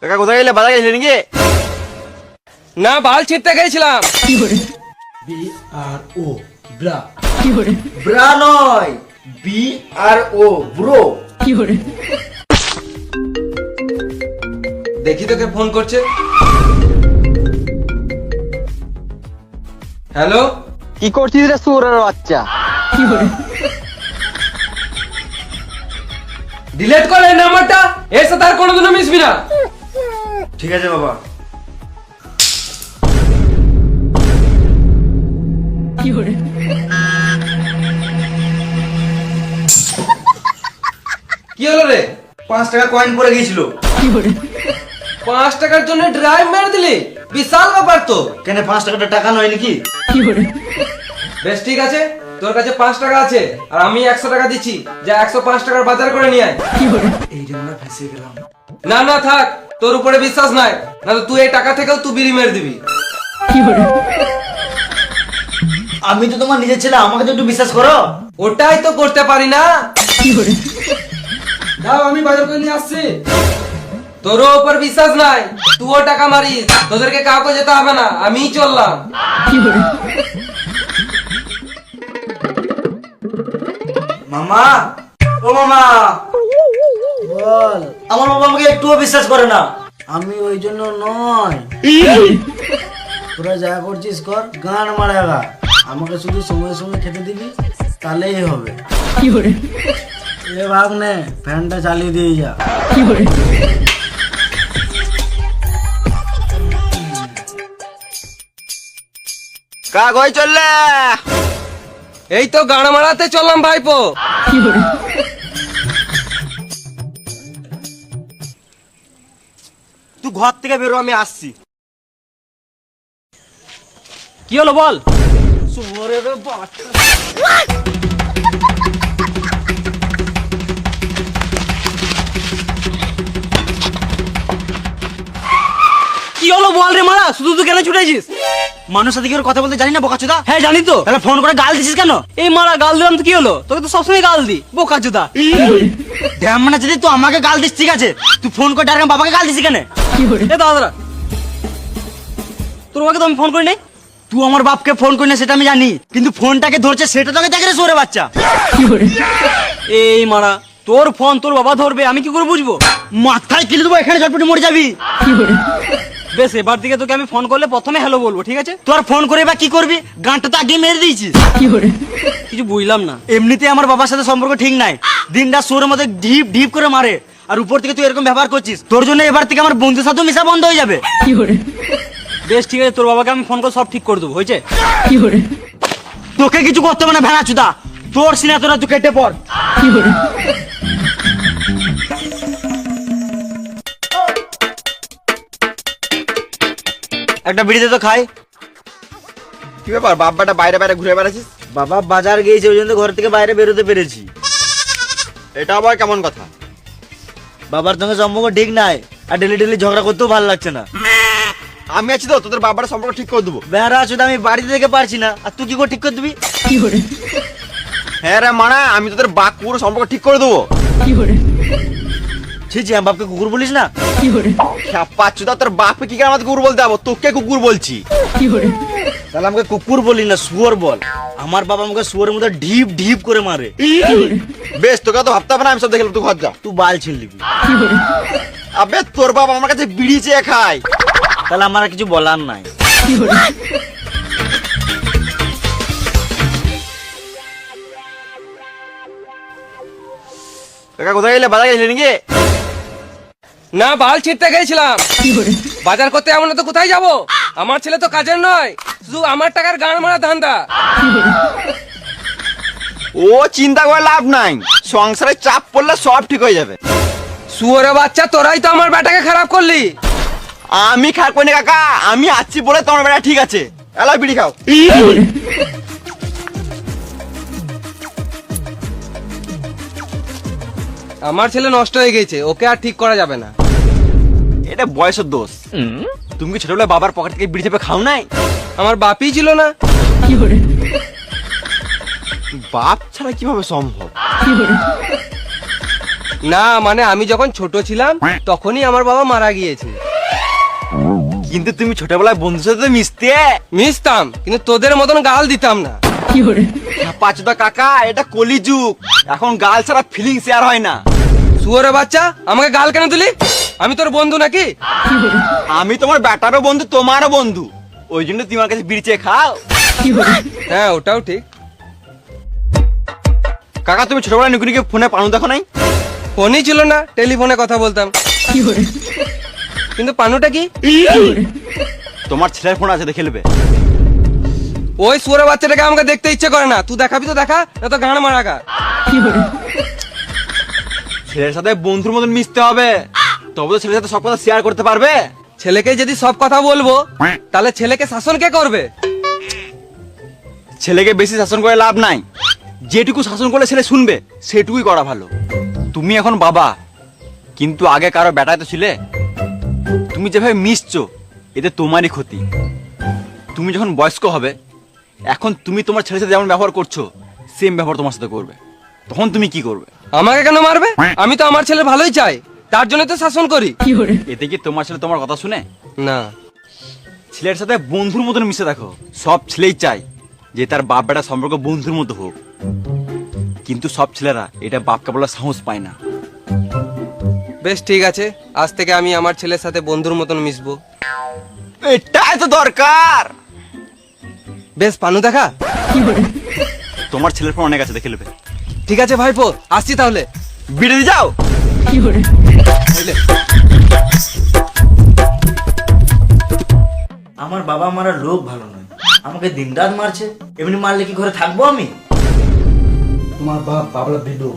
কাকা কোথায় গেলে? বাজার গেছিলে নাকি? না, বাল ছিঁড়তে গেছিলাম। BRO bra. ব্রা নয়, BRO ব্রো। দেখি তোকে ফোন করছে। হ্যালো, কি করছিস রে সুরের বাচ্চা? ডিলিট কর এই নাম্বারটা, এর সাথে আর কোনোদিনও মিশবি না। ঠিক আছে বাবা। কি হলো রে? 5 টাকা কয়েন পড়ে গিয়েছিল। 5 টাকার জন্য ড্রাইভ মেরে দিলি? বিশাল ব্যাপার তো। কেন 5 টাকাটা টাকা নয় নাকি? বেশ ঠিক আছে, তোর কাছে 5 টাকা আছে আর আমি 100 টাকা দিচ্ছি, যা 105 টাকার বাজার করে নিয়ে আয়। এই জন্য ফেসে গেলাম। না না থাক, তোর উপরে বিশ্বাস নাই, না তো তুই এই টাকা থেকেও তুই বিড়ি মেরে দিবি। আমি তো তোমার নিজের ছেলে, আমাকে তো একটু বিশ্বাস করো। ওটাই তো করতে পারি না। দাও আমি বাজার করে নিয়ে আসছি। তোরও উপর বিশ্বাস নাই, তুইও টাকা মারিস, তোদেরকে কাউকে যেতে হবে না, আমিই চললাম। মামা, ও মামা, বল। আমার বাবা আমাকে একটুও বিশ্বাস করে না। আমি ওই জন্য নয়, তোরা যা করছিস কর, গান মারাগা। আমাকে শুধু সময় সময় খেতে দিবি, তাহলেই হবে। এ ভাগ নে, ফ্যানটা চালিয়ে দিয়ে যা। কাগজ চললে। এই তো গান মারাতে চললাম ভাইপো। তুই ঘর থেকে বেরো, আমি আসছি। কি হলো বল? সুমরের বাচ্চা। কি হলো বল রে মারা, শুধু তুই কেন ছুটেছিস? মানুষ সাথে কি করে কথা বলতে জানি না বোকাচোদা? হ্যাঁ জানি তো। তাহলে ফোন করে গাল দিছিস কেন? এই মারা গাল দিলাম তো কি হলো? তোকে তো সবসময় গাল দি, বোকা চোদা। ধ্যান মানে যদি তুই আমাকে গাল দিস ঠিক আছে, তুই ফোন করে ডাইরেক্ট বাবাকে গাল দিছিস কেন? এ দাদা, তোর বাবাকে তো আমি ফোন করি নাই। তুই আমার বাপকে ফোন করি না সেটা আমি জানি, কিন্তু ফোনটাকে ধরছে সেটা তোকে দেখে রে সোরে বাচ্চা। এই মারা, তোর ফোন তোর বাবা ধরবে, আমি কি করে বুঝবো? মাথায় কিলে দেবো, এখানে ঝটপটে মরে যাবি। বেশ, এবার থেকে তোকে আমি ফোন করলে প্রথমে হ্যালো বলবো, ঠিক আছে? তোর ফোন করে বা কি করবি? গানটা তো আগে মেরে দিয়েছিস। কিছু বুঝলাম না। এমনিতে আমার বাবার সাথে সম্পর্ক ঠিক নাই, দিনটা সোরের মধ্যে ঢিপ ঢিপ করে মারে, আর উপর থেকে তুই এরকম ব্যবহার করছিস। তোর জন্য এবার থেকে আমার বন্ধুর সাথে মিশা বন্ধ হয়ে যাবে। বেশ ঠিক আছে, তোর বাবাকে আমি ফোন করে সব ঠিক করে দেবো, হয়েছে? তোকে কিছু করতে হবে না ভেড়াচুদা, তোর সিনা তোরা তুই কেটে পড়। একটা বিড়িতে তো খাই। কি ব্যাপার বাপ্পাটা বাইরে বাইরে ঘুরে বেড়াচ্ছিস? বাবা বাজার গিয়েছে, ওই জন্য ঘর থেকে বাইরে বেরোতে পেরেছি। এটা আবার কেমন কথা? বাবার সঙ্গে সম্পর্ক ঠিক নাই, আর ডেলি ডেলি ঝগড়া করতেও ভালো লাগছে না। আমি আছি তো, তোদের বাবার সম্পর্ক ঠিক করে দেবো। বেড়াচুদা আমি বাড়িতে থেকে পারছি না, আর তুই কি করে ঠিক করে দিবি? হ্যাঁ রে মানা, আমি তোদের বাপ পুরো সম্পর্ক ঠিক করে দেবো। ছি ছি, আমার বাপকে কুকুর বলিস না। পাচ্ছুদা, তোর বাপকে কি করে আমাকে কুকুর বলতে যাবো? তোকে কুকুর বলছি। তাহলে আমাকে কুকুর বলি না, শুয়োর বল। আমার বাবা আমাকে শুয়োরের মধ্যে ঢিপ ঢিপ করে মারে। বেশ, তোকে তো ভাবতে হবে না, আমি সব দেখলাম, তুই ঘর যা। তুই বাল ছিঁড়লি। আবে তোর বাবা আমার কাছে বিড়ি চেয়ে খায়। তাহলে আমার আর কিছু বলার নাই। কাকা কোথায় গেলে? বাজার গেছিলে নাকি? না, বাল ছিঁড়তে গেছিলাম। বাজার করতে এমন তো কোথায় যাব? আমার ছেলে তো কাজের নয়, শুধু আমার টাকার গান মারা ধান্দা। ও চিন্তা করে লাভ নাই, সংসারে চাপ পড়লে সব ঠিক হয়ে যাবে। শুয়োরে বাচ্চা, তোরাই তো আমার বেটাকে খারাপ করলি। আমি খারাপ করিনি কাকা, আমি আছি বলে তোমার বেটা ঠিক আছে। এলা বিড়ি খাও। আমার ছেলে নষ্ট হয়ে গেছে, ওকে আর ঠিক করা যাবে না। এটা বয়সের দোষ। তুমি কি ছোটবেলায় বাবার পকেট থেকে বিড়ি চেপে খাও নাই? আমার বাপই ছিল না। বাপ ছাড়া কিভাবে সম্ভব? না মানে আমি যখন ছোট ছিলাম তখনই আমার বাবা মারা গিয়েছে। কিন্তু তুমি ছোটবেলায় বন্ধুর সাথে মিশতে। মিশতাম কিন্তু তোদের মতন গাল দিতাম না। পাঁচুদা কাকা, এটা কলিযুগ, এখন গাল ছাড়া ফিলিং শেয়ার হয় না। শুয়োরের বাচ্চা, আমাকে গাল কেন দিলি? আমি তোর বন্ধু নাকি? আমি তোমার ব্যাটারও বন্ধু, তোমারও বন্ধু, ওই জন্য তোমার কাছে বিড়ি চেয়ে খাও। হ্যাঁ ওটাও ঠিক। কাকা তুমি ছোটবেলায় নিকুনিকে ফোনে পানু দেখো নাই? ফোনই ছিল না, টেলিফোনে কথা বলতাম। কিন্তু পানুটা কি? তোমার ছেলের ফোন আছে, দেখে নেবে। ওই শুয়োরের বাচ্চাটাকে আমাকে দেখতে ইচ্ছে করে না। তুই দেখাবি তো দেখা, না তো গান মারাকা। ছেলের সাথে বন্ধুর মতন মিশতে হবে, তবে তো ছেলের সাথে সব কথা শেয়ার করতে পারবে। ছেলেকে যদি সব কথা বলবো তাহলে ছেলেকে শাসন কে করবে? ছেলেকে বেশি শাসন করে লাভ নাই, যেটুকু শাসন করলে ছেলে শুনবে সেটুকুই করা ভালো। তুমি এখন বাবা, কিন্তু আগে কারো বেটায় তো ছিলে। তুমি যেভাবে মিশছো এতে তোমারই ক্ষতি। তুমি যখন বয়স্ক হবে, এখন তুমি তোমার ছেলের সাথে যেমন ব্যবহার করছো সেম ব্যবহার তোমার সাথে করবে, তখন তুমি কি করবে? আমাকে কেন মারবে? আমি তো আমার ছেলের ভালোই চাই, তার জন্য তো শাসন করি। এতে কি তোমার ছেলে তোমার কথা শুনে? না। ছেলের সাথে বন্ধুর মতন মিশে দেখো। সব ছেলেই চায় যে তার বাপ বেটা সম্পর্ক বন্ধুর মতো হোক, কিন্তু সব ছেলেরা এটা বাপকে বলার সাহস পায় না। বেশ ঠিক আছে, আজ থেকে আমি আমার ছেলের সাথে বন্ধুর মতন মিশবো। এটাই তো দরকার। বেশ পানু দেখা। তোমার ছেলের ফোন অনেক আছে, দেখে নেবে। ঠিক আছে ভাইপো, আসছি তাহলে। বিড়ে দিয়ে যাও। বুঝলে? আমার বাবা মারা লোক ভালো নয়, আমাকে দিন রাত মারছে। এমনি মারলে কি ঘরে থাকবো আমি? তোমার বাপ বাবলা ভিডো।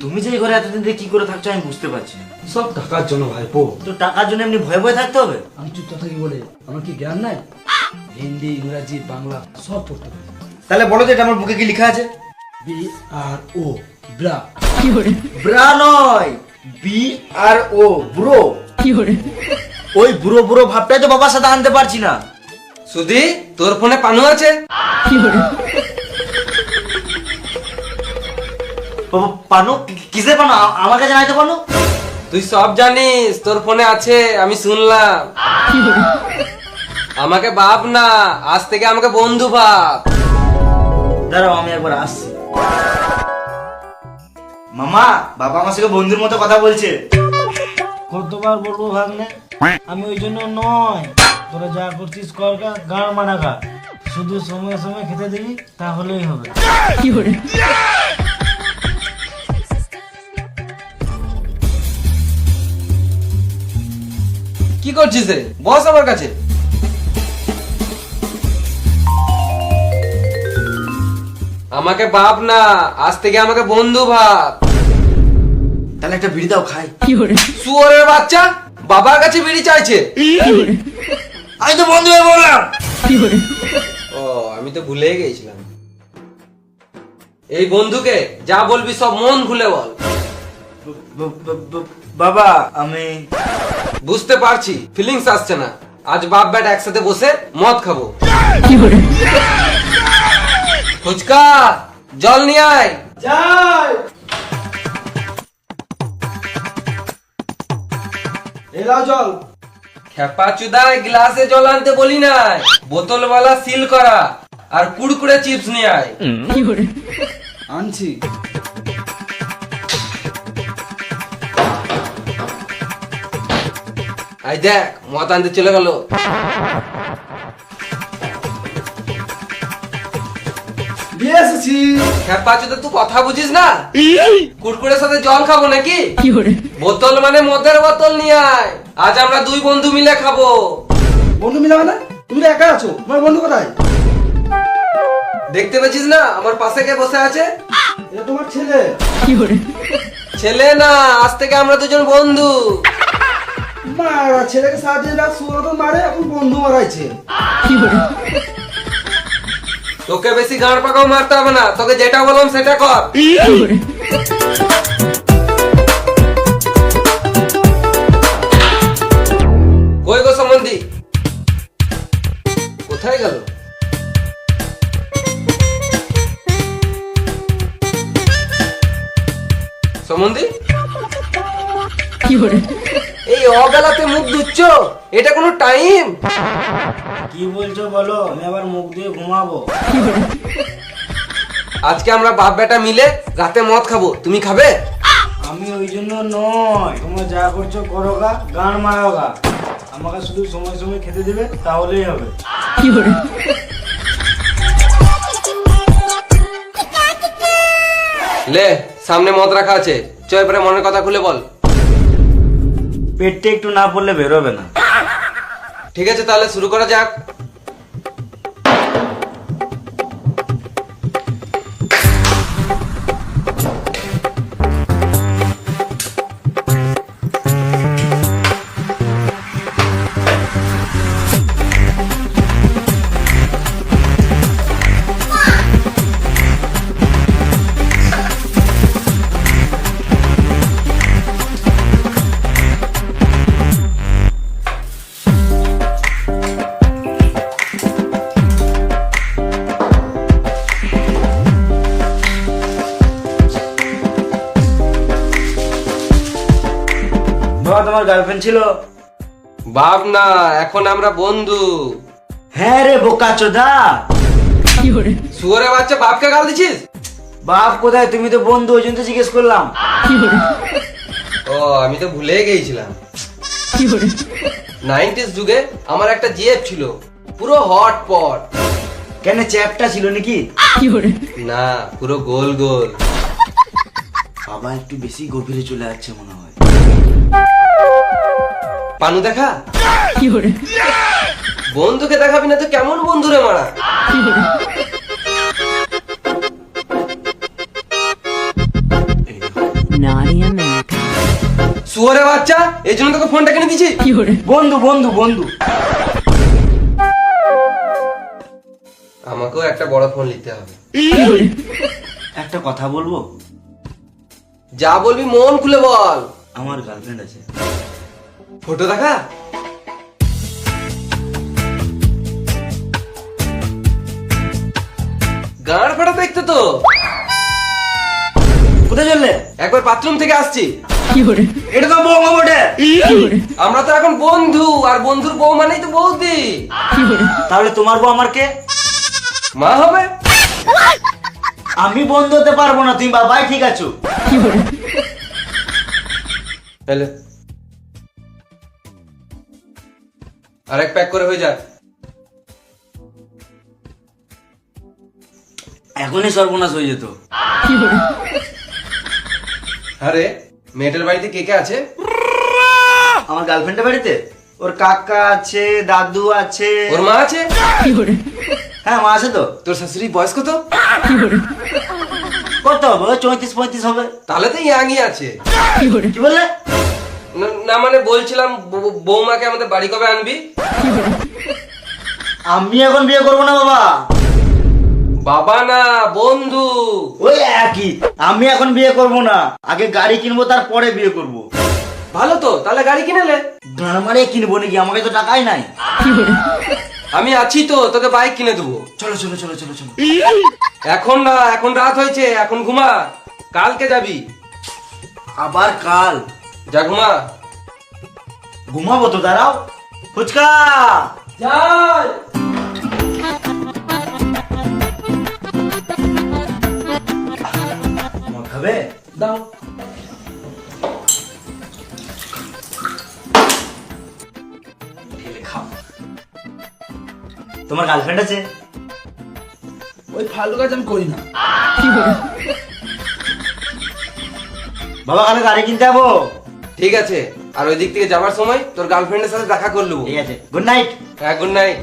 তুমি যে এই ঘরে এতদিন ধরে কি করে থাকছো আমি বুঝতে পারছি না। সব টাকার জন্য ভাইপো। তো টাকার জন্য এমনি ভয়ে ভয়ে থাকতে হবে? আমি চুপ থাকি বলে আমার কি জ্ঞান নাই? হিন্দি, ইংরাজি, বাংলা সব পড়তে পারি। তাহলে বলো তো এটা আমার বুকে কি লেখা আছে? BRO bra. ব্রা নয়, BRO ব্রো। ওই বুড়ো বুড়ো ভাবটাই তো বাবার সাথে আনতে পারছি না। সুধি, তোর ফোনে পানু আছে? পানু? কিসে পানু? আমার কাছে নাই তো পানু। তুই সব জানিস, তোর ফোনে আছে, আমি শুনলাম। আমাকে বাপ না, আজ থেকে আমাকে বন্ধু ভাব। দাঁড়াও আমি একবার আসছি। মামা, বাবা আমার সাথে বন্ধুর মতো কথা বলছে। কতবার বলবো ভাগ্নে, আমি ওই জন্য নয়। তোরা যা করছিস কর, গান মানা খা, শুধু সময় সময় খেতে দিবি তাহলেই হবে। কি করছিস রে? বস আমার কাছে। আমাকে বাপ না, আজ থেকে আমাকে বন্ধু ভাব। তাহলে একটা বিড়ি দাও খাই। শুয়োরের বাচ্চা, বাবার কাছে বিড়ি চাইছে। আমি তো বন্ধু হয়ে বললাম। ও, আমি তো ভুলেই গেছিলাম। এই বন্ধুকে যা বলবি সব মন খুলে বল। বাবা আমি বুঝতে পারছি ফিলিংস আসছে না। আজ বাপ বেটা একসাথে বসে মদ খাবো। ফুচকা, জল নিয়ে আয়। যাই। এলাও জল। খেপা চুদায় গ্লাসে জল আনতে বলি নাই, বোতলওয়ালা সিল করা আর কুড়কুড়ে চিপস নিয়ে আয়। আনছি। আই দেখ, মদ আনতে চলে গেল। দিয়ে এসেছি। খেপা চুদা, তুই কথা বুঝিস না? কুড়কুড়ের সাথে জল খাবো নাকি? বোতল মানে মদের বোতল নিয়ে আয়। আজ আমরা দুই বন্ধু মিলে খাবো। বন্ধু মিলাবে না? তুমি তো একা আছো, তোমার বন্ধু কোথায়? দেখতে পেয়েছিস না আমার পাশে কে বসে আছে? এটা তোমার ছেলে। ছেলে না, আজ থেকে আমরা দুজন বন্ধু। মারা ছেলেকে সাহায্য না, সুরত মারে, এখন বন্ধু মারাইছে। তোকে বেশি গাঁড় পাকাও মারতে হবে না, তোকে যেটা বললাম সেটা কর। কই গো সম্বন্ধী, কোথায় গেল? সম্বন্ধী, এই অবেলাতে মুখ ধুচ্ছ, এটা কোনো টাইম? কি বলছো বলো, আমি আবার মুখ দিয়ে ঘুমাবো। আজকে আমরা বাপ বেটা মিলে রাতে মদ খাবো, তুমি খাবে? আমি ওই জন্য নয়, তোমরা যা করছো করো গা, গান মারাও গা, আমাকে শুধু সময় সময় খেতে দেবে তাহলেই হবে। লে, সামনে মদ রাখা আছে, চল এবারে মনের কথা খুলে বল। পেটে একটু না পড়লে বেরোবে না। ঠিক আছে, তাহলে শুরু করা যাক। বাবা তোমার গার্লফ্রেন্ড ছিল? বাপ না, এখন আমরা বন্ধু। হ্যাঁ রে বোকা চোদা, শুয়োরের বাচ্চা, বাপকে গাল দিছিস? বাপ কোথায়? তুমি তো বন্ধু, ওই জন্য তো জিজ্ঞেস করলাম। ও, আমি তো ভুলে গেছিলাম। 90s যুগে আমার একটা জিএফ ছিল, পুরো হট পট। কেন, চ্যাপটা ছিল নাকি? না, পুরো গোল গোল। বাবা একটু বেশি গভীরে চলে যাচ্ছে মনে হয়। পানু দেখা? বন্ধুকে দেখাবি না তো কেমন বন্ধু রে মারা? Naughty America. শুয়োরের বাচ্চা, এই জন্য তোকে ফোনটা কিনে দিছি। বন্ধু বন্ধু বন্ধু। আমাকেও একটা বড় ফোন নিতে হবে। একটা কথা বলবো? যা বলবি মন খুলে বল। আমার গার্লফ্রেন্ড আছে। ফটো দেখা? গাঁড় ফাটা দেখতে তো। কোথায় চললে? একবার বাথরুম থেকে আসছি। এটা তো বৌমা বটে। আমরা তো এখন বন্ধু, আর বন্ধুর বউ মানেই তো বৌদি। তাহলে তোমার বউ আমার কে? মা হবে। আমি বন্ধু হতে পারবো না, তুমি বাবাই ঠিক আছো। হ্যালো, আরেক প্যাক করে হয়ে যায়। এখনই সর্বনাশ হয়ে যেত। আরে, মেয়েটার বাড়িতে কে কে আছে? আমার গার্লফ্রেন্ডের বাড়িতে ওর কাকা আছে, দাদু আছে। ওর মা আছে? হ্যাঁ মা আছে তো। তোর শাশুড়ি বয়স কত? কত হবে? 34-35 হবে। তাহলে তো ইয়াংই আছে। কি বললে? না মানে বলছিলাম, বৌমাকে আমাদের বাড়ি কবে আনবি? আমি এখন বিয়ে করবো না বাবা। বাবা না, বন্ধু। ওই একই। আমি এখন বিয়ে করবো না, আগে গাড়ি কিনবো তারপরে বিয়ে করবো। ভালো তো, তাহলে গাড়ি কিনেলে। গান মারে কিনবো নাকি? আমাকে তো টাকাই নাই। আমি আছি তো, তোকে বাইক কিনে দেবো। চলো চলো চলো চলো চলো। এখন না, এখন রাত হয়েছে, এখন ঘুমা, কালকে যাবি। আবার কাল? যা ঘুমা। ঘুমাবো তো, দাঁড়াও। ফুচকা যাই। মদ খাবে? দাও। ঢেলে খাও। তোমার গার্লফ্রেন্ড আছে? ওই ফালতু কাজ আমি করি না। বাবা কালে গাড়ি কিনতে যাবো। ঠিক আছে, আর ওই দিক থেকে যাবার সময় তোর গার্লফ্রেন্ডের সাথে দেখা করলু। ঠিক আছে, গুড নাইট। হ্যাঁ, গুড নাইট।